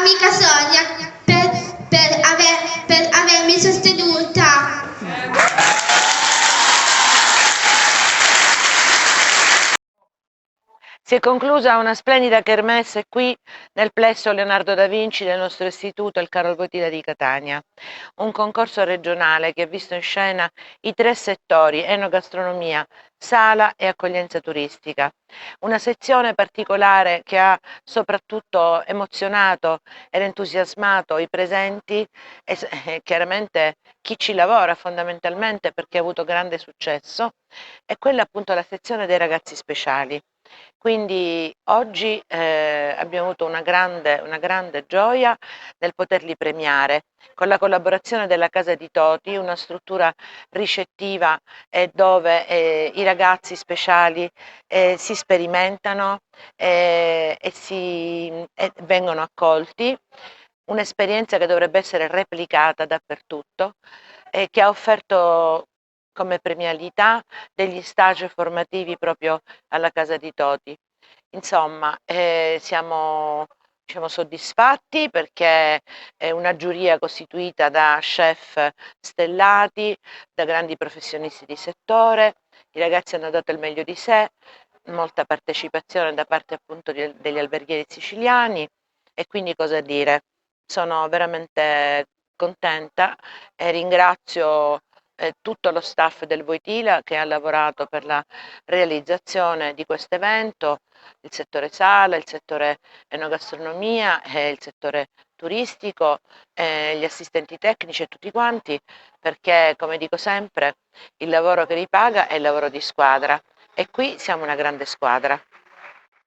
amica Sonia per avermi sostenuta. Si è conclusa una splendida kermesse qui nel plesso Leonardo da Vinci del nostro istituto, il Carol Wojtyła di Catania. Un concorso regionale che ha visto in scena i 3 settori: enogastronomia, sala e accoglienza turistica. Una sezione particolare che ha soprattutto emozionato ed entusiasmato i presenti e chiaramente chi ci lavora fondamentalmente, perché ha avuto grande successo, è quella appunto la sezione dei ragazzi speciali. Quindi oggi abbiamo avuto una grande gioia nel poterli premiare con la collaborazione della Casa di Toti, una struttura ricettiva dove i ragazzi speciali si sperimentano e vengono accolti. Un'esperienza che dovrebbe essere replicata dappertutto e che ha offerto come premialità degli stage formativi proprio alla Casa di Toti. Insomma, siamo diciamo soddisfatti perché è una giuria costituita da chef stellati, da grandi professionisti di settore, i ragazzi hanno dato il meglio di sé, molta partecipazione da parte appunto degli alberghieri siciliani e quindi cosa dire, sono veramente contenta e ringrazio tutto lo staff del Wojtyła che ha lavorato per la realizzazione di questo evento, il settore sala, il settore enogastronomia e il settore turistico, gli assistenti tecnici e tutti quanti, perché come dico sempre il lavoro che ripaga è il lavoro di squadra e qui siamo una grande squadra.